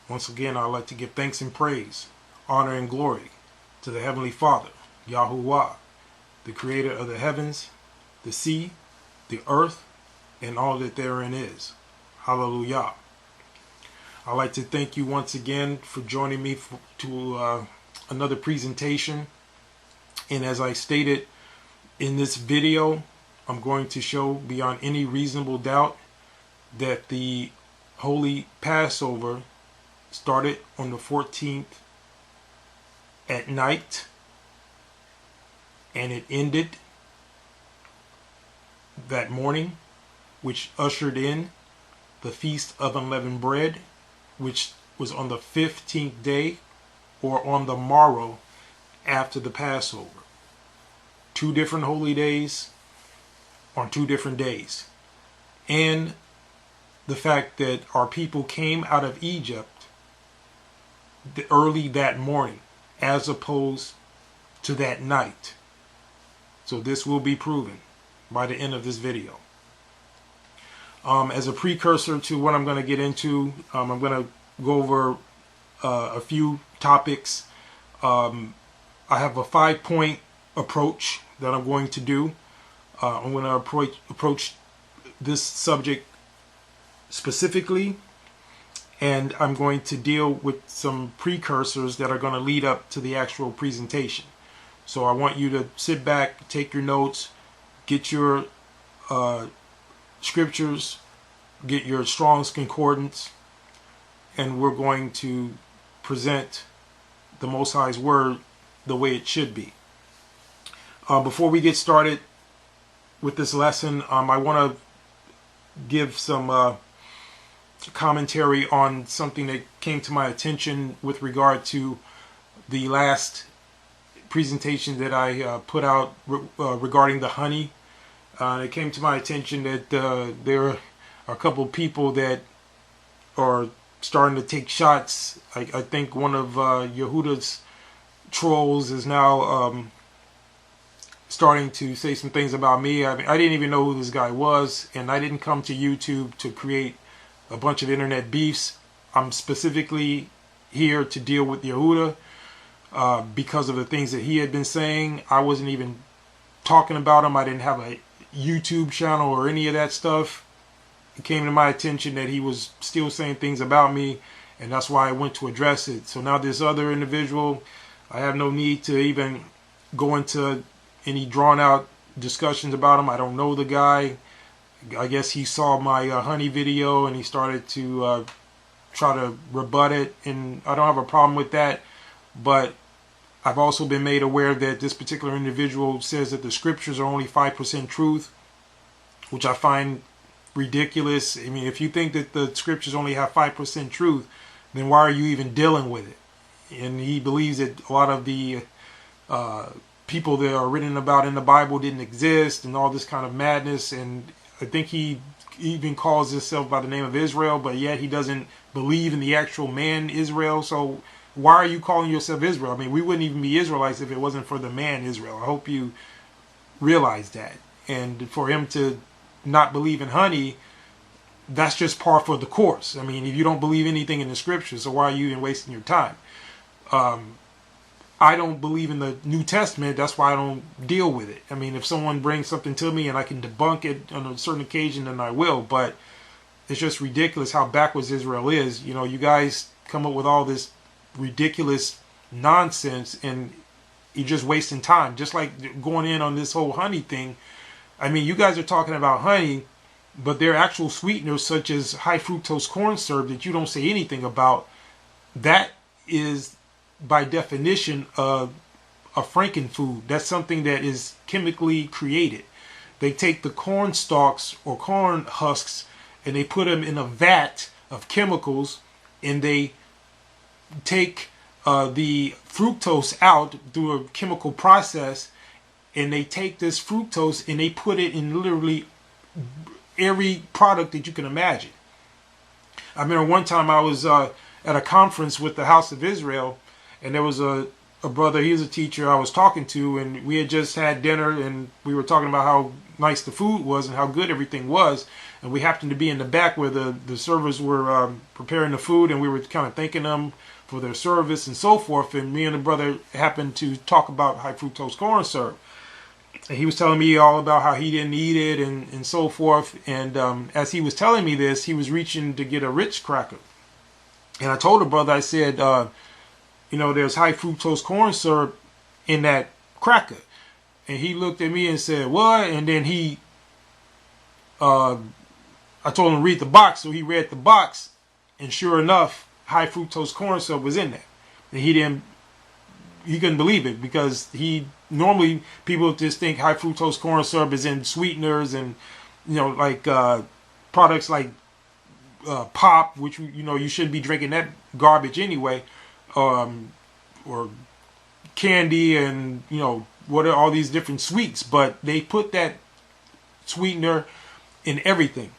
Once again, I'd like to give thanks and praise, honor and glory to the Heavenly Father, YHWH, the creator of the heavens, the sea, the earth, and all that therein is. Hallelujah. I'd like to thank you once again for joining me to another presentation. And as I stated in this video, I'm going to show beyond any reasonable doubt that the Holy Passover started on the 14th at night and it ended that morning, which ushered in the Feast of Unleavened Bread, which was on the 15th day or on the morrow after the Passover. 2 different holy days on 2 different days. And the fact that our people came out of Egypt early that morning as opposed to that night. So this will be proven by the end of this video. As a precursor to what I'm going to get into, I'm going to go over a few topics. I have a 5-point approach that I'm going to do. I'm going to approach this subject specifically, and I'm going to deal with some precursors that are going to lead up to the actual presentation. So I want you to sit back, take your notes, get your scriptures, get your Strong's Concordance, and we're going to present the Most High's Word the way it should be. Before we get started with this lesson, I want to give some commentary on something that came to my attention with regard to the last presentation that I put out regarding the honey. It came to my attention that there are a couple people that are starting to take shots. I think one of Yehuda's trolls is now starting to say some things about me. I mean, I didn't even know who this guy was, and I didn't come to YouTube to create a bunch of internet beefs. I'm specifically here to deal with Yehuda because of the things that he had been saying. I wasn't even talking about him. I didn't have a YouTube channel or any of that stuff. It came to my attention that he was still saying things about me, and that's why I went to address it. So now this other individual, I have no need to even go into any drawn out discussions about him. I don't know the guy. I guess he saw my honey video and he started to try to rebut it, and I don't have a problem with that. But I've also been made aware that this particular individual says that the scriptures are only 5% truth, which I find ridiculous. I mean, if you think that the scriptures only have 5% truth, then why are you even dealing with it? And he believes that a lot of the people that are written about in the Bible didn't exist and all this kind of madness. And I think he even calls himself by the name of Israel, but yet he doesn't believe in the actual man Israel. So why are you calling yourself Israel? I mean, we wouldn't even be Israelites if it wasn't for the man Israel. I hope you realize that. And for him to not believe in honey, that's just par for the course. I mean, if you don't believe anything in the scriptures, so why are you even wasting your time? I don't believe in the New Testament. That's why I don't deal with it. I mean, if someone brings something to me and I can debunk it on a certain occasion, then I will. But it's just ridiculous how backwards Israel is. You know, you guys come up with all this ridiculous nonsense and you're just wasting time. Just like going in on this whole honey thing. I mean, you guys are talking about honey, but there are actual sweeteners such as high fructose corn syrup that you don't say anything about. That is, by definition, a frankenfood. That's something that is chemically created. They take the corn stalks or corn husks and they put them in a vat of chemicals, and they take the fructose out through a chemical process, and they take this fructose and they put it in literally every product that you can imagine. I remember one time I was at a conference with the House of Israel, and there was a a brother, he was a teacher I was talking to, and we had just had dinner, and we were talking about how nice the food was and how good everything was. And we happened to be in the back where the servers were preparing the food, and we were kind of thanking them for their service and so forth. And me and the brother happened to talk about high fructose corn syrup. And he was telling me all about how he didn't eat it and so forth. And as he was telling me this, he was reaching to get a Ritz cracker. And I told the brother, I said, there's high fructose corn syrup in that cracker. And he looked at me and said, what? And then I told him to read the box. So he read the box. And sure enough, high fructose corn syrup was in there. And he couldn't believe it, because normally people just think high fructose corn syrup is in sweeteners and, like products like pop, which, you shouldn't be drinking that garbage anyway, or candy and, what are all these different sweets. But they put that sweetener in everything.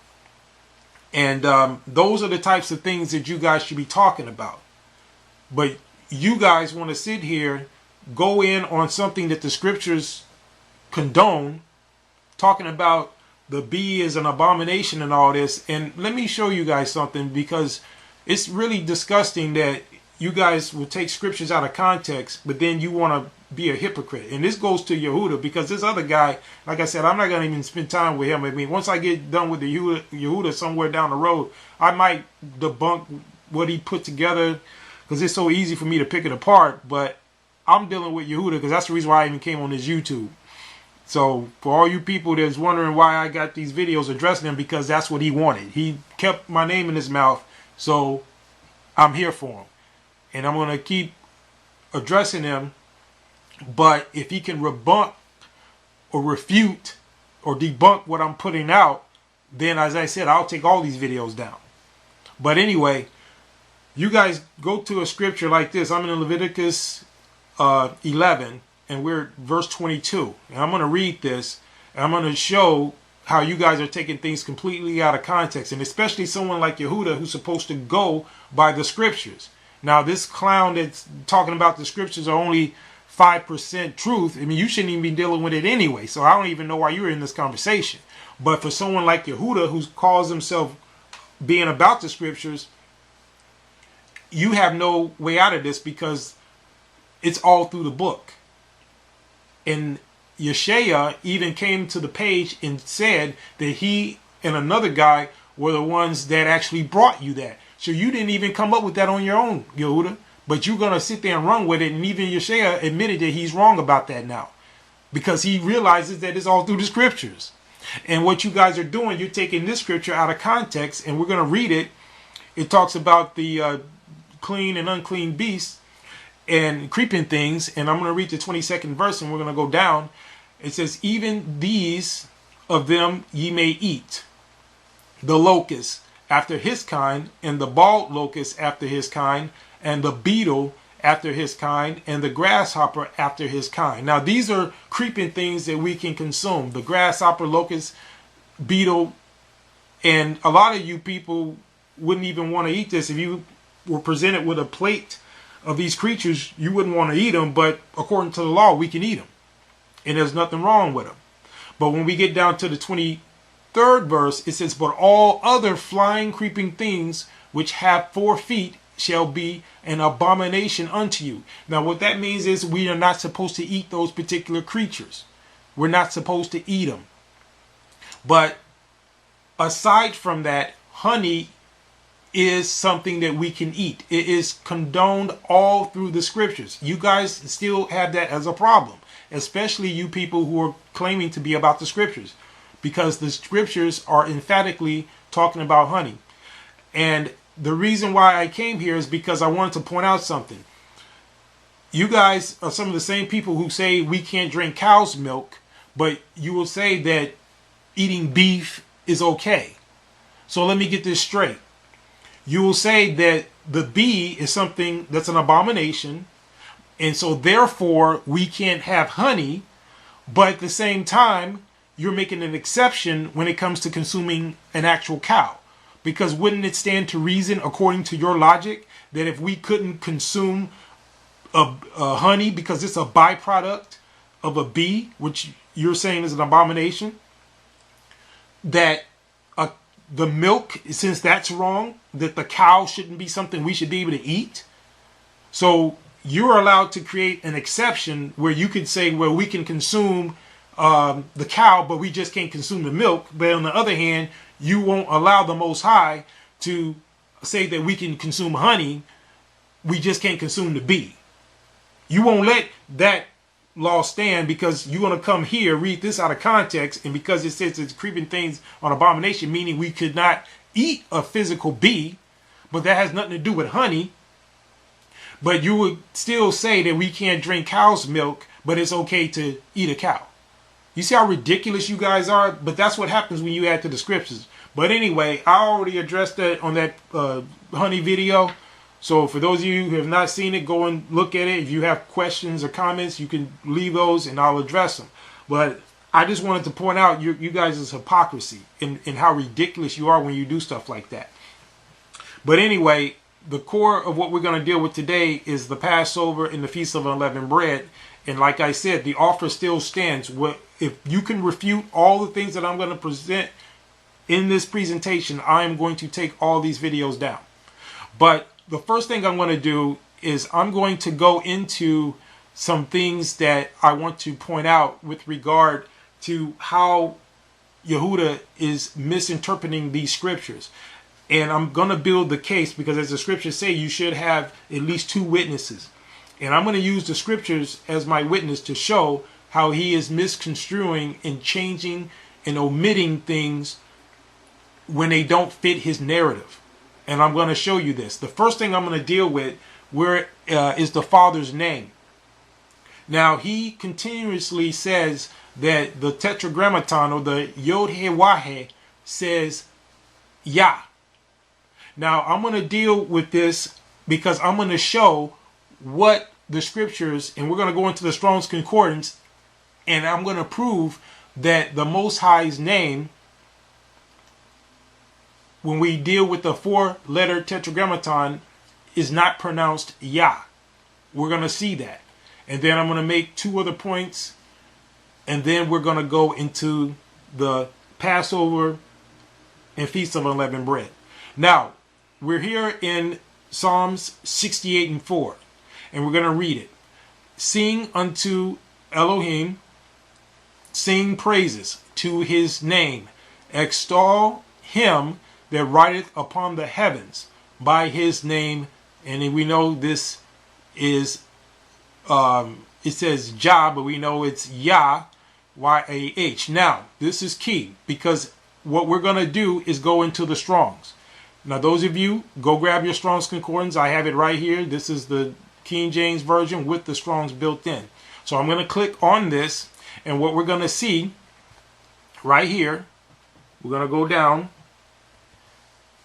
And those are the types of things that you guys should be talking about. But you guys want to sit here, go in on something that the scriptures condone, talking about the bee is an abomination and all this. And let me show you guys something, because it's really disgusting that you guys will take scriptures out of context, but then you want to be a hypocrite. And this goes to Yehuda, because this other guy, like I said, I'm not going to even spend time with him. I mean, once I get done with the Yehuda somewhere down the road, I might debunk what he put together, because it's so easy for me to pick it apart. But I'm dealing with Yehuda, because that's the reason why I even came on this YouTube. So for all you people that's wondering why I got these videos addressing him, because that's what he wanted. He kept my name in his mouth, so I'm here for him. And I'm going to keep addressing him. But if he can rebut or refute or debunk what I'm putting out, then, as I said, I'll take all these videos down. But anyway, you guys go to a scripture like this. I'm in Leviticus 11, and we're at verse 22. And I'm going to read this, and I'm going to show how you guys are taking things completely out of context. And especially someone like Yehuda, who's supposed to go by the scriptures. Now, this clown that's talking about the scriptures are only 5% truth. I mean, you shouldn't even be dealing with it anyway. So I don't even know why you're in this conversation. But for someone like Yehuda, who calls himself being about the scriptures, you have no way out of this, because it's all through the book. And Yeshaya even came to the page and said that he and another guy were the ones that actually brought you that. So you didn't even come up with that on your own, Yehuda. But you're going to sit there and run with it. And even Yeshaya admitted that he's wrong about that now, because he realizes that it's all through the scriptures. And what you guys are doing, you're taking this scripture out of context, and we're going to read it. It talks about the clean and unclean beasts and creeping things. And I'm going to read the 22nd verse, and we're going to go down. It says, even these of them ye may eat, the locust after his kind, and the bald locust after his kind, and the beetle after his kind, and the grasshopper after his kind. Now, these are creeping things that we can consume. The grasshopper, locust, beetle, and a lot of you people wouldn't even want to eat this. If you were presented with a plate of these creatures, you wouldn't want to eat them, but according to the law, we can eat them. And there's nothing wrong with them. But when we get down to the 23rd verse, it says, but all other flying, creeping things which have 4 feet shall be an abomination unto you. Now, what that means is we are not supposed to eat those particular creatures. We're not supposed to eat them. But aside from that, honey is something that we can eat. It is condoned all through the scriptures. You guys still have that as a problem, especially you people who are claiming to be about the scriptures, because the scriptures are emphatically talking about honey. And the reason why I came here is because I wanted to point out something. You guys are some of the same people who say we can't drink cow's milk, but you will say that eating beef is okay. So let me get this straight. You will say that the bee is something that's an abomination, and so therefore we can't have honey, but at the same time, you're making an exception when it comes to consuming an actual cow. Because wouldn't it stand to reason, according to your logic, that if we couldn't consume honey because it's a byproduct of a bee, which you're saying is an abomination. That the milk, since that's wrong, that the cow shouldn't be something we should be able to eat. So you're allowed to create an exception where you could say, well, we can consume the cow, but we just can't consume the milk. But on the other hand, you won't allow the Most High to say that we can consume honey, we just can't consume the bee. You won't let that law stand because you're going to come here, read this out of context, and because it says it's creeping things on abomination, meaning we could not eat a physical bee, but that has nothing to do with honey. But you would still say that we can't drink cow's milk, but it's okay to eat a cow. You see how ridiculous you guys are? But that's what happens when you add to the scriptures. But anyway, I already addressed that on that honey video. So for those of you who have not seen it, go and look at it. If you have questions or comments, you can leave those and I'll address them. But I just wanted to point out you guys' hypocrisy and how ridiculous you are when you do stuff like that. But anyway, the core of what we're going to deal with today is the Passover and the Feast of Unleavened Bread. And like I said, the offer still stands. If you can refute all the things that I'm going to present in this presentation, I'm going to take all these videos down. But the first thing I'm going to do is I'm going to go into some things that I want to point out with regard to how Yehuda is misinterpreting these scriptures. And I'm going to build the case because as the scriptures say, you should have at least 2 witnesses. And I'm going to use the scriptures as my witness to show how he is misconstruing and changing and omitting things when they don't fit his narrative. And I'm going to show you this. The first thing I'm going to deal with is the Father's name. Now, he continuously says that the Tetragrammaton or the YHWH says Yah. Now, I'm going to deal with this because I'm going to show what the scriptures, and we're going to go into the Strong's Concordance, and I'm going to prove that the Most High's name, when we deal with the 4-letter Tetragrammaton, is not pronounced Yah. We're going to see that. And then I'm going to make 2 other points, and then we're going to go into the Passover and Feast of Unleavened Bread. Now, we're here in Psalms 68 and 4, and we're going to read it. Sing unto Elohim, sing praises to his name, extol him that rideth upon the heavens by his name. And we know this is, it says Jah, but we know it's Yah, Y-A-H. Now, this is key because what we're going to do is go into the Strongs. Now, those of you, go grab your Strong's Concordance. I have it right here. This is the King James Version with the Strong's built in. So I'm going to click on this, and what we're going to see right here, we're going to go down,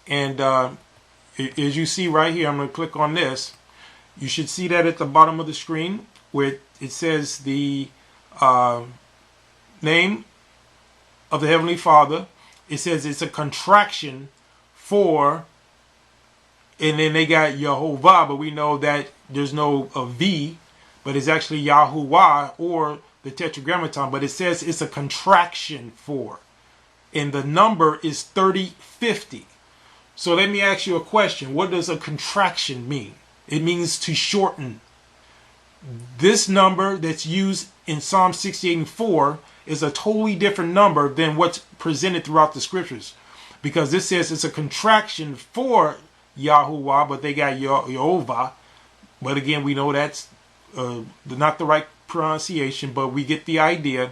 and as you see right here, I'm going to click on this. You should see that at the bottom of the screen where it says the name of the Heavenly Father. It says it's a contraction for, and then they got Yehovah, but we know that there's no V, but it's actually Yahuwah or the Tetragrammaton, but it says it's a contraction for, and the number is 3050. So let me ask you a question. What does a contraction mean? It means to shorten. This number that's used in Psalm 68 and 4 is a totally different number than what's presented throughout the scriptures. Because this says it's a contraction for Yahuwah, but they got Yehovah. But again, we know that's not the right pronunciation, but we get the idea.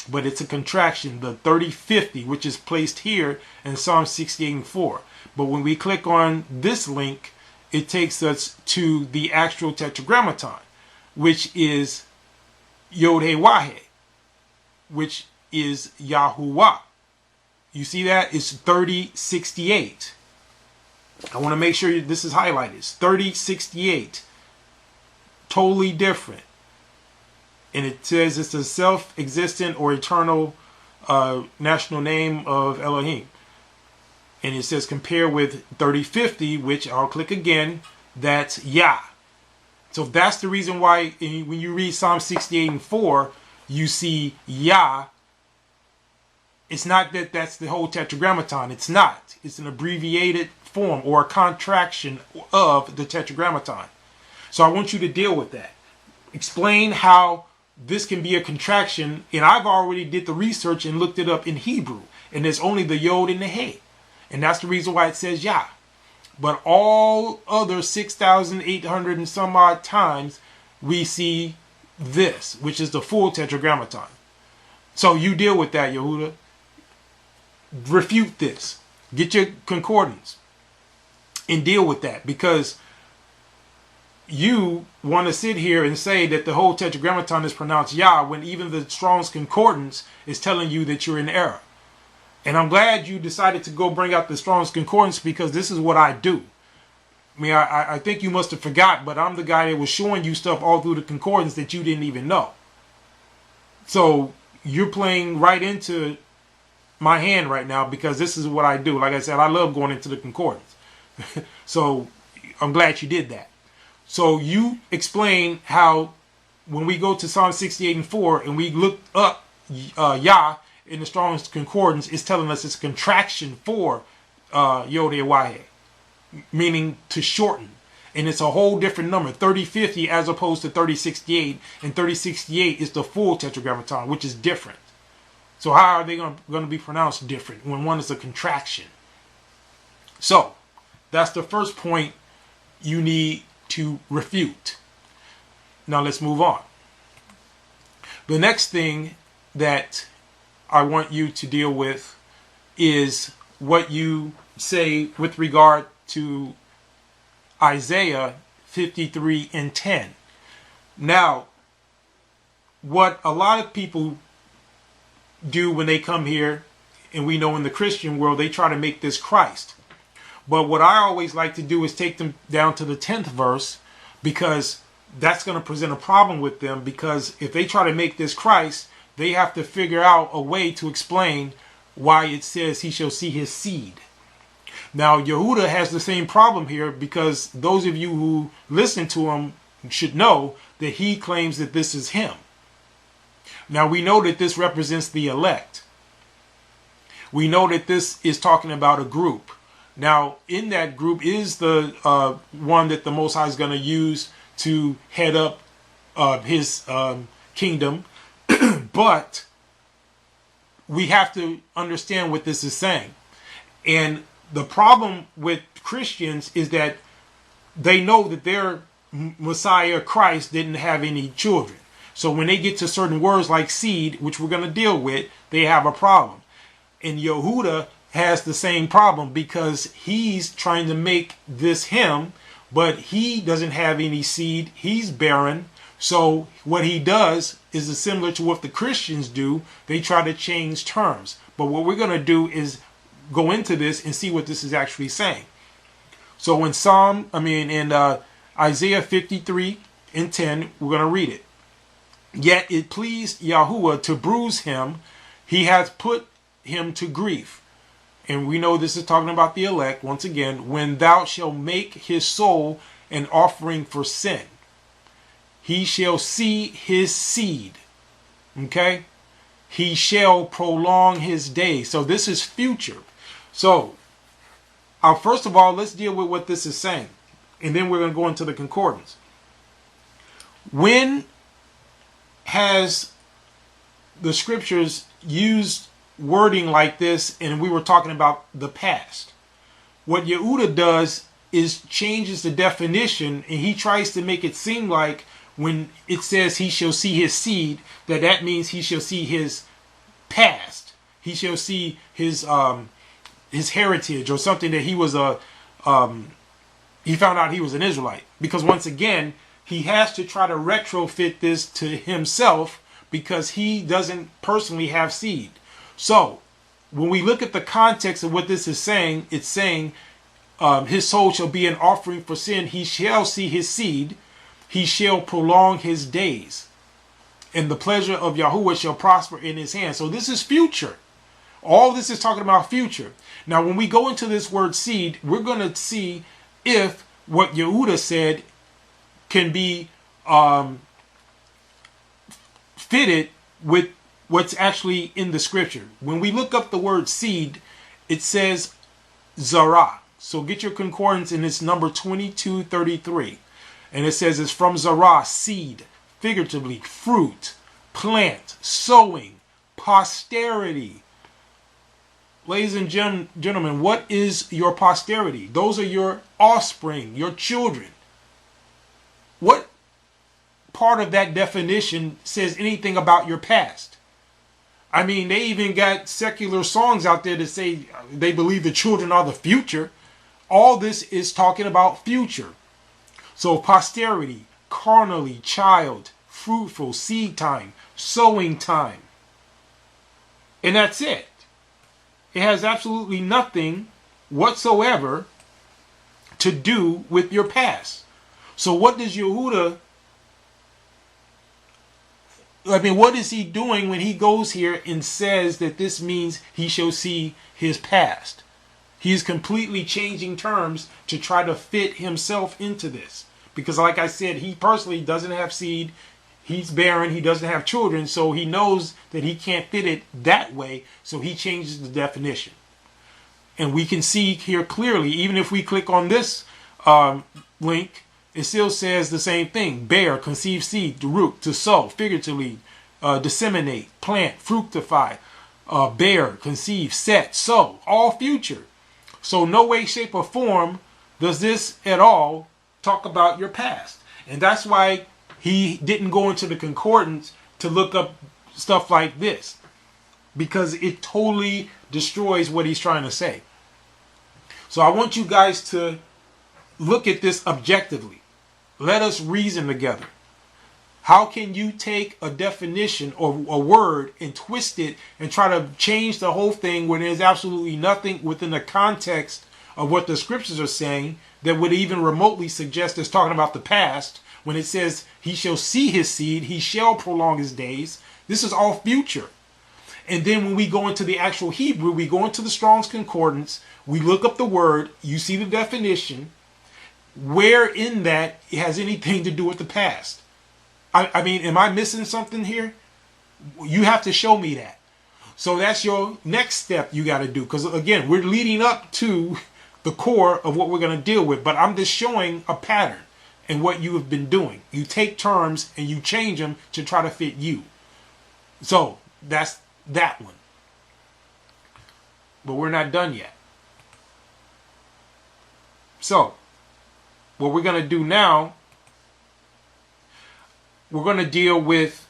But it's a contraction, the 3050, which is placed here in Psalm 68 and 4. But when we click on this link, it takes us to the actual Tetragrammaton, which is YHWH, which is Yahuwah. You see that? It's 3068. I want to make sure this is highlighted. It's 3068. Totally different. And it says it's a self-existent or eternal national name of Elohim. And it says compare with 3050, which I'll click again. That's Yah. So that's the reason why when you read Psalm 68 and 4, you see Yah. It's not that that's the whole tetragrammaton. It's not. It's an abbreviated form or a contraction of the tetragrammaton. So I want you to deal with that. Explain how this can be a contraction. And I've already did the research and looked it up in Hebrew. And there's only the Yod and the He. And that's the reason why it says Yah. But all other 6,800 and some odd times, we see this, which is the full tetragrammaton. So you deal with that, Yehuda. Refute this. Get your concordance and deal with that, because you want to sit here and say that the whole tetragrammaton is pronounced Yah when even the Strong's Concordance is telling you that you're in error. And I'm glad you decided to go bring out the Strong's Concordance, because this is what I do. I mean, I think you must have forgot, but I'm the guy that was showing you stuff all through the concordance that you didn't even know. So you're playing right into my hand right now, because this is what I do. Like I said, I love going into the concordance. So I'm glad you did that. So you explain how when we go to Psalm 68 and 4 and we look up Yah in the Strong's Concordance, it's telling us it's a contraction for Yod-Heh-Wah-Heh, meaning to shorten. And it's a whole different number, 3050 as opposed to 3068. And 3068 is the full tetragrammaton, which is different. So how are they going to be pronounced different when one is a contraction? So that's the first point you need to refute. Now let's move on. The next thing that I want you to deal with is what you say with regard to Isaiah 53 and 10. Now, what a lot of people do when they come here, and we know in the Christian world, they try to make this Christ. But what I always like to do is take them down to the 10th verse, because that's going to present a problem with them, because if they try to make this Christ, they have to figure out a way to explain why it says he shall see his seed. Now, Yehuda has the same problem here, because those of you who listen to him should know that he claims that this is him. Now, we know that this represents the elect. We know that this is talking about a group. Now, in that group is the one that the Most High is going to use to head up his kingdom. But we have to understand what this is saying. And the problem with Christians is that they know that their Messiah, Christ, didn't have any children. So when they get to certain words like seed, which we're going to deal with, they have a problem. And Yehuda has the same problem, because he's trying to make this him, but he doesn't have any seed. He's barren. So what he does is similar to what the Christians do. They try to change terms. But what we're going to do is go into this and see what this is actually saying. So in Isaiah 53 and 10, we're going to read it. Yet it pleased Yahuwah to bruise him. He hath put him to grief. And we know this is talking about the elect once again. When thou shalt make his soul an offering for sin, he shall see his seed. Okay? He shall prolong his days. So this is future. So, first of all, let's deal with what this is saying. And then we're going to go into the concordance. When has the scriptures used wording like this, and we were talking about the past? What Yehuda does is changes the definition, and he tries to make it seem like when it says he shall see his seed, that means he shall see his past. He shall see his heritage, or something, that he was he found out he was an Israelite. Because once again, he has to try to retrofit this to himself, because he doesn't personally have seed. So when we look at the context of what this is saying, it's saying his soul shall be an offering for sin. He shall see his seed. He shall prolong his days. And the pleasure of Yahuwah shall prosper in his hand. So this is future. All this is talking about future. Now, when we go into this word seed, we're going to see if what Yehuda said can be fitted with what's actually in the scripture. When we look up the word seed, it says Zarah. So get your concordance, and it's number 2233. And it says it's from Zarah, seed, figuratively, fruit, plant, sowing, posterity. Ladies and gentlemen, what is your posterity? Those are your offspring, your children. What part of that definition says anything about your past? I mean, they even got secular songs out there that say they believe the children are the future. All this is talking about future. So posterity, carnally, child, fruitful, seed time, sowing time. And that's it. It has absolutely nothing whatsoever to do with your past. So what does Yehuda, what is he doing when he goes here and says that this means he shall see his past? He's completely changing terms to try to fit himself into this. Because like I said, he personally doesn't have seed. He's barren. He doesn't have children. So he knows that he can't fit it that way. So he changes the definition. And we can see here clearly, even if we click on this link, it still says the same thing. Bear, conceive seed, to root, to sow, figuratively, disseminate, plant, fructify, bear, conceive, set, sow, all future. So no way, shape, or form does this at all talk about your past. And that's why he didn't go into the concordance to look up stuff like this, because it totally destroys what he's trying to say. So I want you guys to look at this objectively. Let us reason together. How can you take a definition or a word and twist it and try to change the whole thing when there's absolutely nothing within the context of what the scriptures are saying that would even remotely suggest it's talking about the past? When it says he shall see his seed, he shall prolong his days. This is all future. And then when we go into the actual Hebrew, we go into the Strong's Concordance, we look up the word, you see the definition. Where in that it has anything to do with the past? I mean, am I missing something here? You have to show me that. So that's your next step you got to do. Because again, we're leading up to the core of what we're going to deal with. But I'm just showing a pattern in what you have been doing. You take terms and you change them to try to fit you. So that's that one. But we're not done yet. So what we're going to do now, we're going to deal with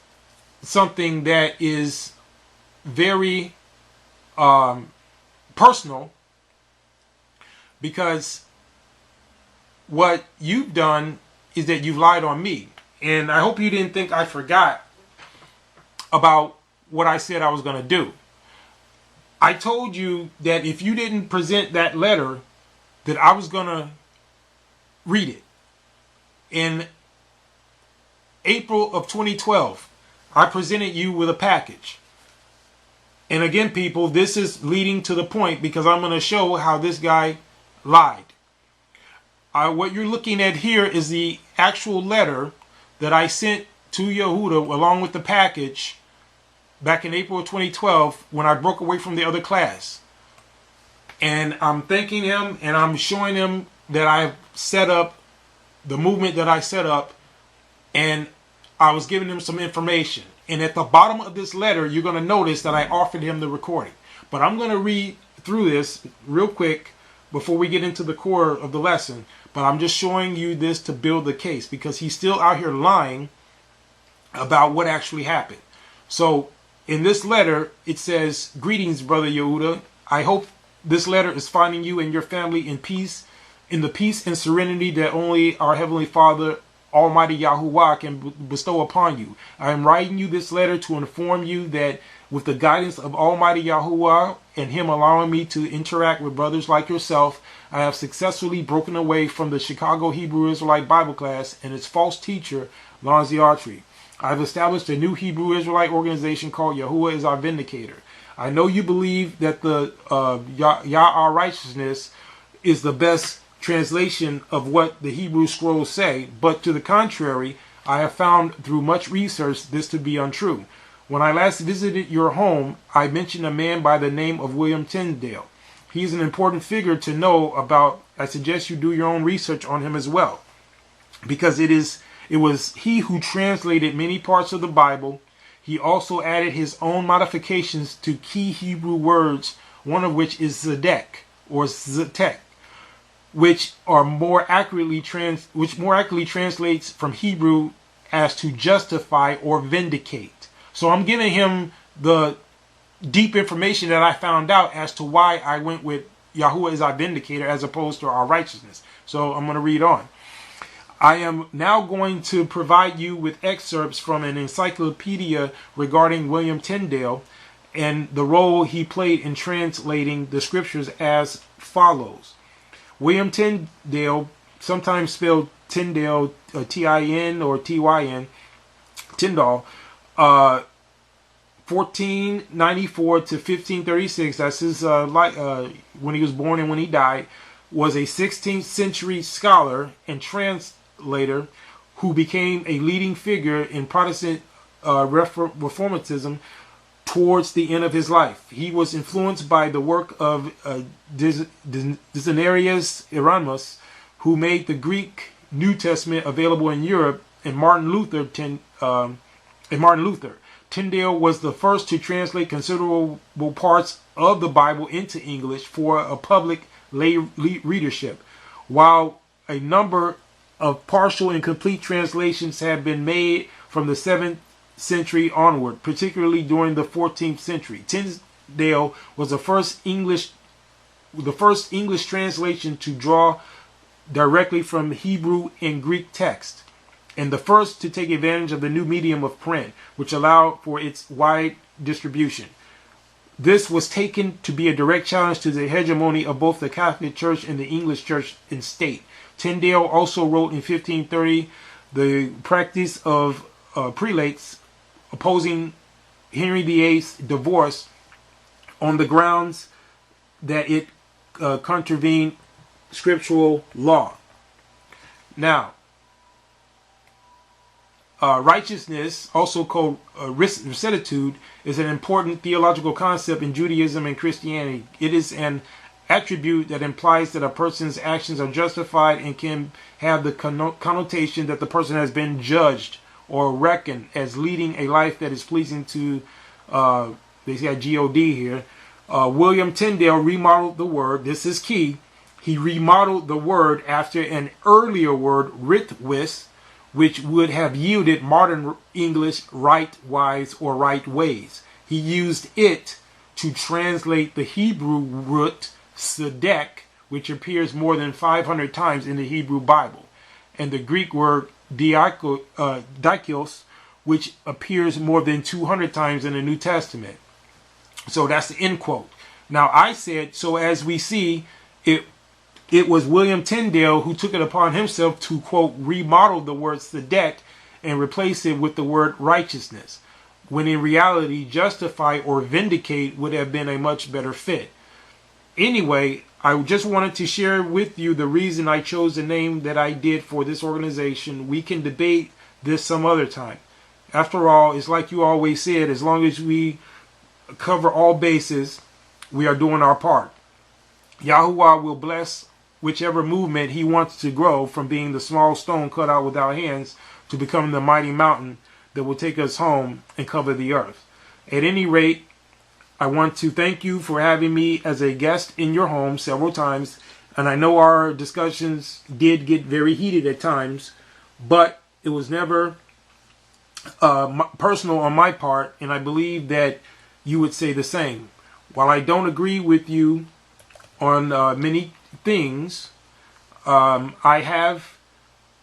something that is very personal, because what you've done is that you've lied on me. And I hope you didn't think I forgot about what I said I was going to do. I told you that if you didn't present that letter, that I was going to read it. In April of 2012, I presented you with a package. And again, people, this is leading to the point because I'm going to show how this guy lied. What you're looking at here is the actual letter that I sent to Yehuda along with the package back in April of 2012 when I broke away from the other class. And I'm thanking him and I'm showing him that I've set up the movement that I set up, and I was giving him some information. And at the bottom of this letter, you're going to notice that I offered him the recording. But I'm going to read through this real quick before we get into the core of the lesson. But I'm just showing you this to build the case, because he's still out here lying about what actually happened. So in this letter, it says, "Greetings, Brother Yehuda. I hope this letter is finding you and your family in peace, in the peace and serenity that only our Heavenly Father, Almighty YHWH, can bestow upon you. I am writing you this letter to inform you that with the guidance of Almighty YHWH and Him allowing me to interact with brothers like yourself, I have successfully broken away from the Chicago Hebrew Israelite Bible class and its false teacher, Lonzi Artry. I have established a new Hebrew Israelite organization called Yahuwah is Our Vindicator. I know you believe that the Yah our righteousness is the best translation of what the Hebrew scrolls say, but to the contrary, I have found through much research this to be untrue. When I last visited your home, I mentioned a man by the name of William Tyndale. He's an important figure to know about. I suggest you do your own research on him as well, because it was he who translated many parts of the Bible. He also added his own modifications to key Hebrew words, one of which is zedek or zetek, which more accurately translates from Hebrew as to justify or vindicate. So I'm giving him the deep information that I found out as to why I went with Yahuwah is our vindicator as opposed to our righteousness. So I'm going to read on. I am now going to provide you with excerpts from an encyclopedia regarding William Tyndale and the role he played in translating the scriptures as follows. William Tyndale, sometimes spelled Tyndale, T-I-N or T-Y-N, Tyndall, 1494 to 1536, that's his when he was born and when he died, was a 16th century scholar and translator who became a leading figure in Protestant reformatism towards the end of his life. He was influenced by the work of Desiderius Erasmus, who made the Greek New Testament available in Europe, and Martin Luther. Tyndale was the first to translate considerable parts of the Bible into English for a public lay readership, while a number of partial and complete translations have been made from the 7th century onward, particularly during the 14th century. Tyndale was the first English translation to draw directly from Hebrew and Greek text, and the first to take advantage of the new medium of print, which allowed for its wide distribution. This was taken to be a direct challenge to the hegemony of both the Catholic Church and the English Church and State. Tyndale also wrote in 1530 the practice of prelates opposing Henry VIII's divorce on the grounds that it contravened scriptural law. Now, righteousness, also called rectitude, is an important theological concept in Judaism and Christianity. It is an attribute that implies that a person's actions are justified and can have the connotation that the person has been judged or reckoned as leading a life that is pleasing to, they say G-O-D here. William Tyndale remodeled the word. This is key. He remodeled the word after an earlier word, rithwis, which would have yielded modern English right wise or right ways. He used it to translate the Hebrew root tzedek, which appears more than 500 times in the Hebrew Bible, and the Greek word dikaios, which appears more than 200 times in the New Testament. So that's the end quote. Now I said, so as we see, it was William Tyndale who took it upon himself to, quote, remodel the word tzedek and replace it with the word righteousness, when in reality justify or vindicate would have been a much better fit. Anyway, I just wanted to share with you the reason I chose the name that I did for this organization. We can debate this some other time. After all, it's like you always said, as long as we cover all bases, we are doing our part. Yahuwah will bless whichever movement he wants to grow, from being the small stone cut out without hands to becoming the mighty mountain that will take us home and cover the earth. At any rate, I want to thank you for having me as a guest in your home several times. And I know our discussions did get very heated at times, but it was never personal on my part, and I believe that you would say the same. While I don't agree with you on many things, I have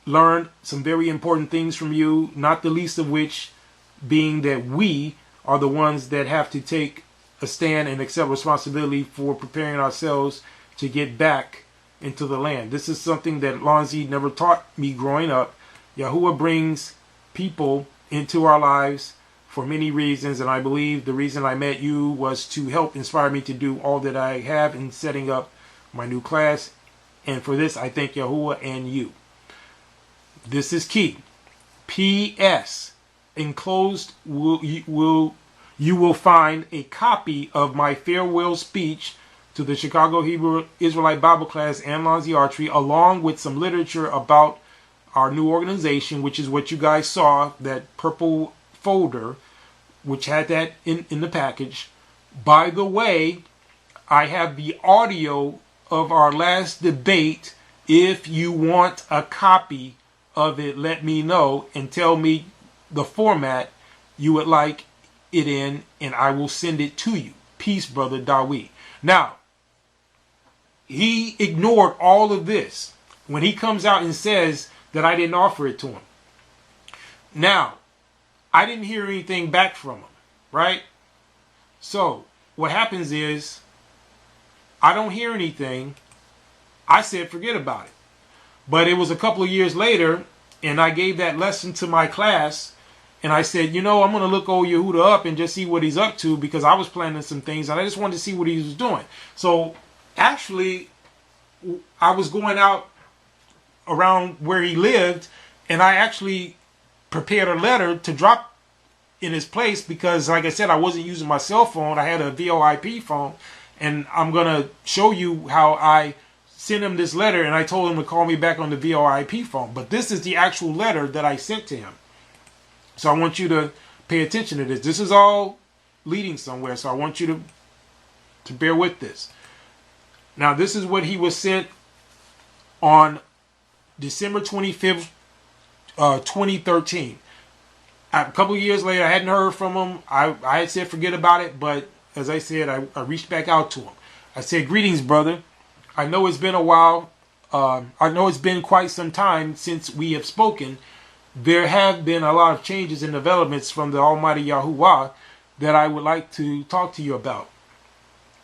learned some very important things from you, not the least of which being that we are the ones that have to take a stand and accept responsibility for preparing ourselves to get back into the land. This is something that Lonzi never taught me growing up. Yahuwah brings people into our lives for many reasons, and I believe the reason I met you was to help inspire me to do all that I have in setting up my new class And for this, I thank Yahuwah and you. This is key. P.S. Enclosed you will find a copy of my farewell speech to the Chicago Hebrew Israelite Bible class and Lonzy Archery, along with some literature about our new organization, which is what you guys saw, that purple folder, which had that in the package. By the way, I have the audio of our last debate. If you want a copy of it, let me know and tell me the format you would like it in, and I will send it to you. Peace, Brother Dawid. Now, he ignored all of this when he comes out and says that I didn't offer it to him. Now, I didn't hear anything back from him, right? So, what happens is, I don't hear anything. I said, forget about it. But it was a couple of years later, and I gave that lesson to my class, and I said, I'm going to look old Yehuda up and just see what he's up to, because I was planning some things, and I just wanted to see what he was doing. So, actually, I was going out around where he lived, and I actually prepared a letter to drop in his place, because, like I said, I wasn't using my cell phone. I had a VoIP phone, and I'm going to show you how I sent him this letter, and I told him to call me back on the VoIP phone. But this is the actual letter that I sent to him. So I want you to pay attention to this. This is all leading somewhere, so I want you to bear with this. Now, this is what he was sent on December 25th, 2013. A couple of years later, I hadn't heard from him. I had said forget about it, but as I said, I reached back out to him. I said, greetings, brother. I know it's been a while. I know it's been quite some time since we have spoken. There have been a lot of changes and developments from the Almighty Yahuwah that I would like to talk to you about.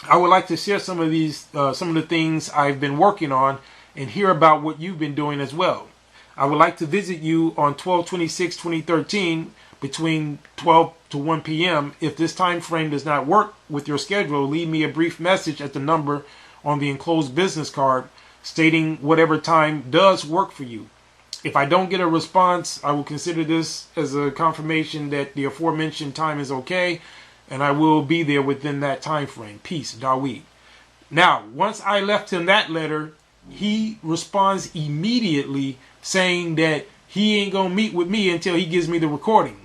I would like to share some of the things I've been working on and hear about what you've been doing as well. I would like to visit you on 12/26/2013 between 12 to 1 p.m. If this time frame does not work with your schedule, leave me a brief message at the number on the enclosed business card stating whatever time does work for you. If I don't get a response, I will consider this as a confirmation that the aforementioned time is okay, and I will be there within that time frame. Peace, Dawid. Now, once I left him that letter, he responds immediately saying that he ain't going to meet with me until he gives me the recording.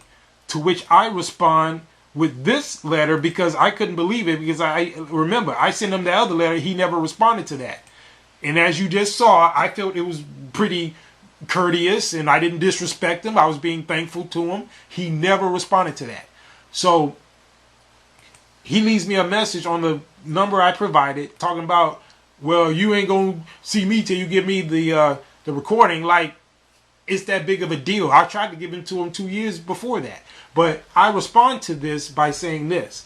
To which I respond with this letter, because I couldn't believe it, because I remember I sent him the other letter. He never responded to that. And as you just saw, I felt it was pretty courteous and I didn't disrespect him. I was being thankful to him. He never responded to that. So he leaves me a message on the number I provided talking about, well, you ain't going to see me till you give me the recording. Like, it's that big of a deal. I tried to give it to him 2 years before that. But I respond to this by saying this.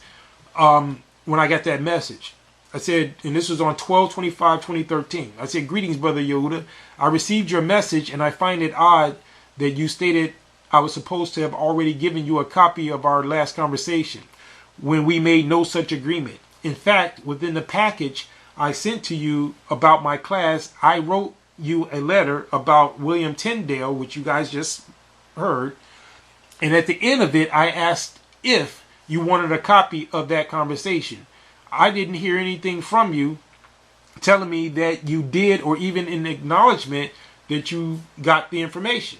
When I got that message, I said, and this was on 12/25/2013. I said, greetings, Brother Yehuda. I received your message, and I find it odd that you stated I was supposed to have already given you a copy of our last conversation when we made no such agreement. In fact, within the package I sent to you about my class, I wrote you a letter about William Tyndale, which you guys just heard. And at the end of it, I asked if you wanted a copy of that conversation. I didn't hear anything from you telling me that you did, or even in acknowledgement that you got the information.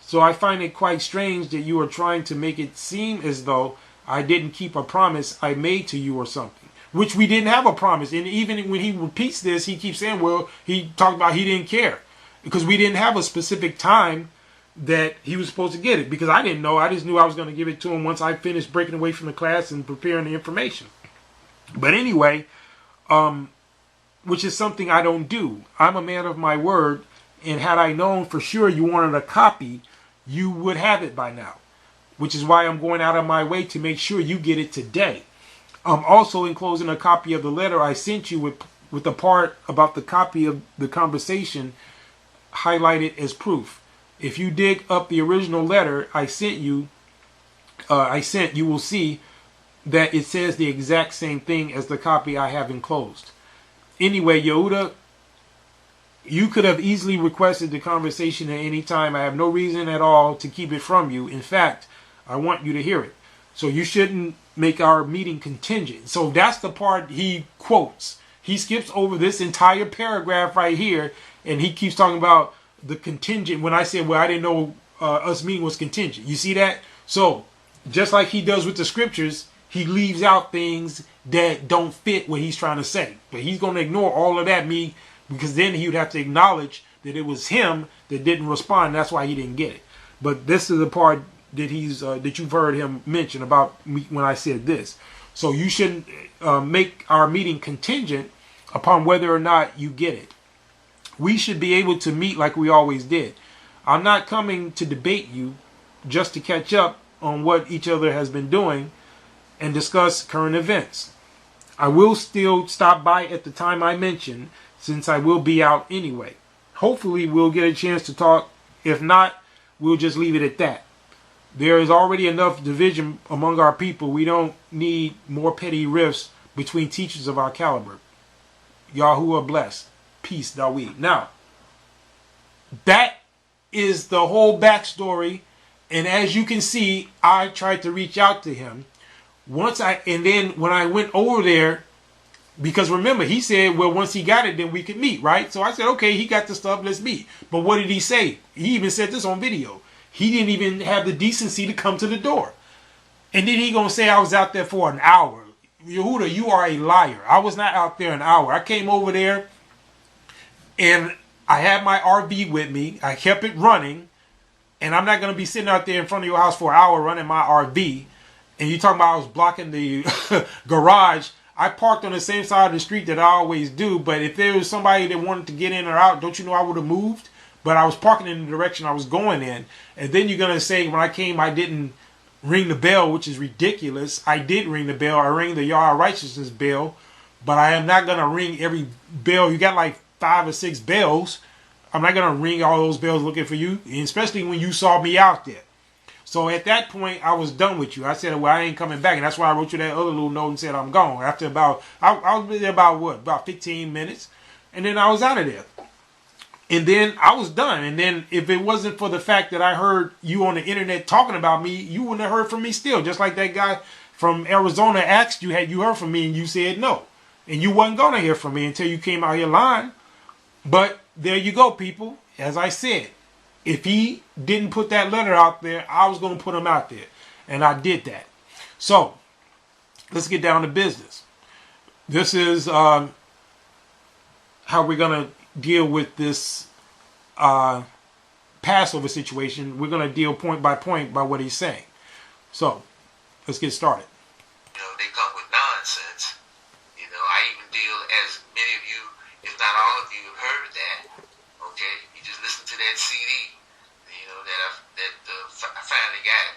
So I find it quite strange that you are trying to make it seem as though I didn't keep a promise I made to you or something, which we didn't have a promise. And even when he repeats this, he keeps saying, well, he talked about he didn't care because we didn't have a specific time that he was supposed to get it, because I didn't know. I just knew I was going to give it to him once I finished breaking away from the class and preparing the information. But anyway, which is something I don't do. I'm a man of my word, and had I known for sure you wanted a copy, you would have it by now, which is why I'm going out of my way to make sure you get it today. I'm also enclosing a copy of the letter I sent you with the part about the copy of the conversation highlighted as proof. If you dig up the original letter I sent, you will see that it says the exact same thing as the copy I have enclosed. Anyway, Yehuda, You could have easily requested the conversation at any time. I have no reason at all to keep it from you. In fact, I want you to hear it. So you shouldn't make our meeting contingent. So that's the part he quotes. He skips over this entire paragraph right here, and he keeps talking about the contingent. When I said, well, I didn't know us meeting was contingent. You see that? So just like he does with the scriptures, he leaves out things that don't fit what he's trying to say. But he's going to ignore all of that, because then he would have to acknowledge that it was him that didn't respond. That's why he didn't get it. But this is the part that that you've heard him mention about me when I said this. So you shouldn't make our meeting contingent upon whether or not you get it. We should be able to meet like we always did. I'm not coming to debate you just to catch up on what each other has been doing and discuss current events. I will still stop by at the time I mentioned, since I will be out anyway. Hopefully we'll get a chance to talk. If not, we'll just leave it at that. There is already enough division among our people. We don't need more petty rifts between teachers of our caliber. YHWH Bless. Peace, Dawid. Now, that is the whole backstory. And as you can see, I tried to reach out to him. And then when I went over there, because remember, he said, well, once he got it, then we could meet, right? So I said, okay, he got the stuff, let's meet. But what did he say? He even said this on video. He didn't even have the decency to come to the door. And then he gonna say I was out there for an hour. Yehuda, you are a liar. I was not out there an hour. I came over there and I had my RV with me. I kept it running. And I'm not gonna be sitting out there in front of your house for an hour running my RV. And you talking about I was blocking the garage. I parked on the same side of the street that I always do. But if there was somebody that wanted to get in or out, don't you know I would have moved? But I was parking in the direction I was going in. And then you're going to say, when I came, I didn't ring the bell, which is ridiculous. I did ring the bell. I rang the Yah Righteousness bell. But I am not going to ring every bell. You got like 5 or 6 bells. I'm not going to ring all those bells looking for you, especially when you saw me out there. So at that point, I was done with you. I said, well, I ain't coming back. And that's why I wrote you that other little note and said I'm gone. After I was there about what? About 15 minutes. And then I was out of there. And then I was done. And then if it wasn't for the fact that I heard you on the internet talking about me, you wouldn't have heard from me still. Just like that guy from Arizona asked you, had you heard from me? And you said no. And you wasn't going to hear from me until you came out here lying. But there you go, people. As I said, if he didn't put that letter out there, I was going to put him out there. And I did that. So let's get down to business. This is how we're going to deal with this Passover situation. We're going to deal point by point by what he's saying. So let's get started. They come with nonsense. I even deal, as many of you, if not all of you, have heard that. Okay, you just listen to that CD. I finally got it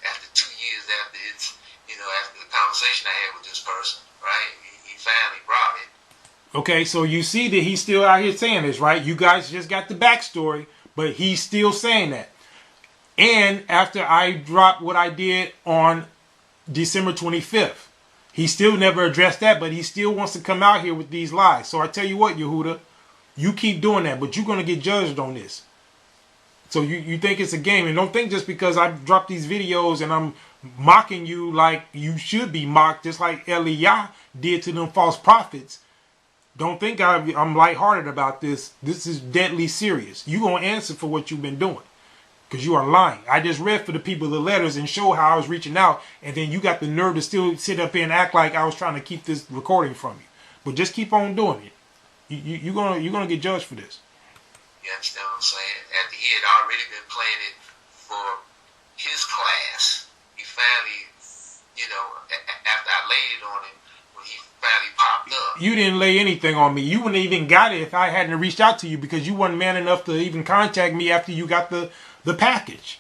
after 2 years after after the conversation I had with this person. Right, he finally brought it. Okay, so you see that he's still out here saying this, right? You guys just got the backstory, but he's still saying that. And after I dropped what I did on December 25th, he still never addressed that, but he still wants to come out here with these lies. So I tell you what, Yehuda, you keep doing that, but you're going to get judged on this. So you think it's a game, and don't think just because I dropped these videos and I'm mocking you like you should be mocked, just like Eliah did to them false prophets. Don't think I'm lighthearted about this. This is deadly serious. You're going to answer for what you've been doing because you are lying. I just read for the people the letters and show how I was reaching out, and then you got the nerve to still sit up here and act like I was trying to keep this recording from you. But just keep on doing it. You're gonna get judged for this. You understand what I'm saying? After he had already been playing it for his class, he finally, after I laid it on him, when he finally popped up. You didn't lay anything on me. You wouldn't even got it if I hadn't reached out to you, because you weren't man enough to even contact me after you got the package.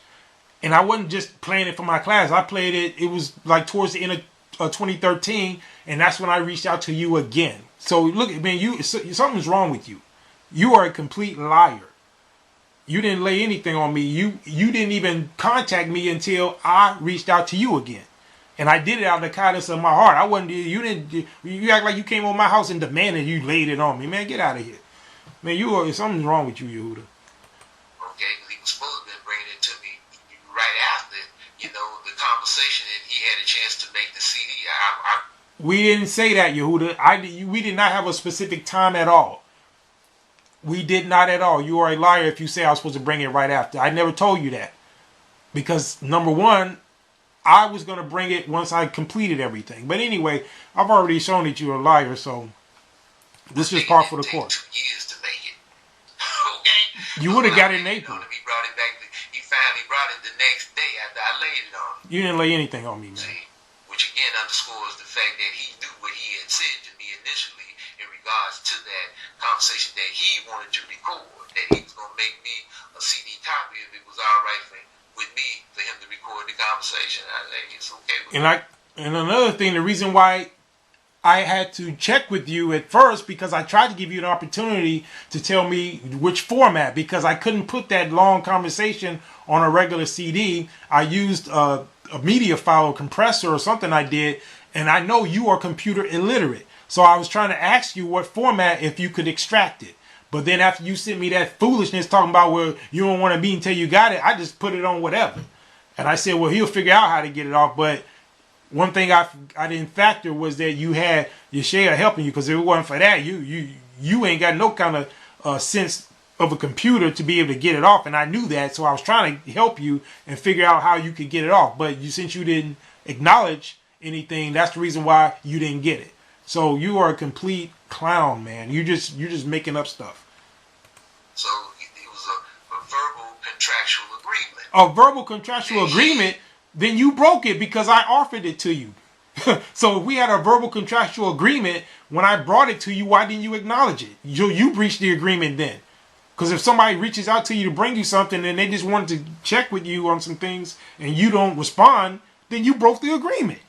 And I wasn't just playing it for my class. I played it. It was like towards the end of 2013, and that's when I reached out to you again. So look, man, something's wrong with you. You are a complete liar. You didn't lay anything on me. You didn't even contact me until I reached out to you again. And I did it out of the kindness of my heart. You act like you came over my house and demanded you laid it on me. Man, get out of here. Man, something's wrong with you, Yehuda. Okay, because he was supposed to have been bringing it to me right after, the conversation, and he had a chance to make the CD. We didn't say that, Yehuda. We did not have a specific time at all. We did not at all. You are a liar if you say I was supposed to bring it right after. I never told you that. Because, number one, I was going to bring it once I completed everything. But anyway, I've already shown that you're a liar, so this is par for the course. 2 years to make it. Okay? You would have got it in April. He brought it back. He finally brought it the next day after I laid it on him. You didn't lay anything on me, man. See, which again underscores the fact that he knew what he had said to me initially in regards to that conversation that he wanted to record, that he was going to make me a CD copy if it was all right with me for him to record the conversation. I think it's okay with me. And another thing, the reason why I had to check with you at first, because I tried to give you an opportunity to tell me which format, because I couldn't put that long conversation on a regular CD. I used a media file, a compressor or something I did, and I know you are computer illiterate. So I was trying to ask you what format, if you could extract it. But then after you sent me that foolishness talking about, well, you don't want to be until you got it, I just put it on whatever. And I said, well, he'll figure out how to get it off. But one thing I didn't factor was that you had Yeshaya helping you, because if it wasn't for that, you ain't got no kind of sense of a computer to be able to get it off. And I knew that, so I was trying to help you and figure out how you could get it off. But since you didn't acknowledge anything, that's the reason why you didn't get it. So you are a complete clown, man. You're just making up stuff. So it was a verbal contractual agreement. A verbal contractual agreement? Then you broke it because I offered it to you. So if we had a verbal contractual agreement, when I brought it to you, why didn't you acknowledge it? You breached the agreement then. Because if somebody reaches out to you to bring you something and they just wanted to check with you on some things and you don't respond, then you broke the agreement,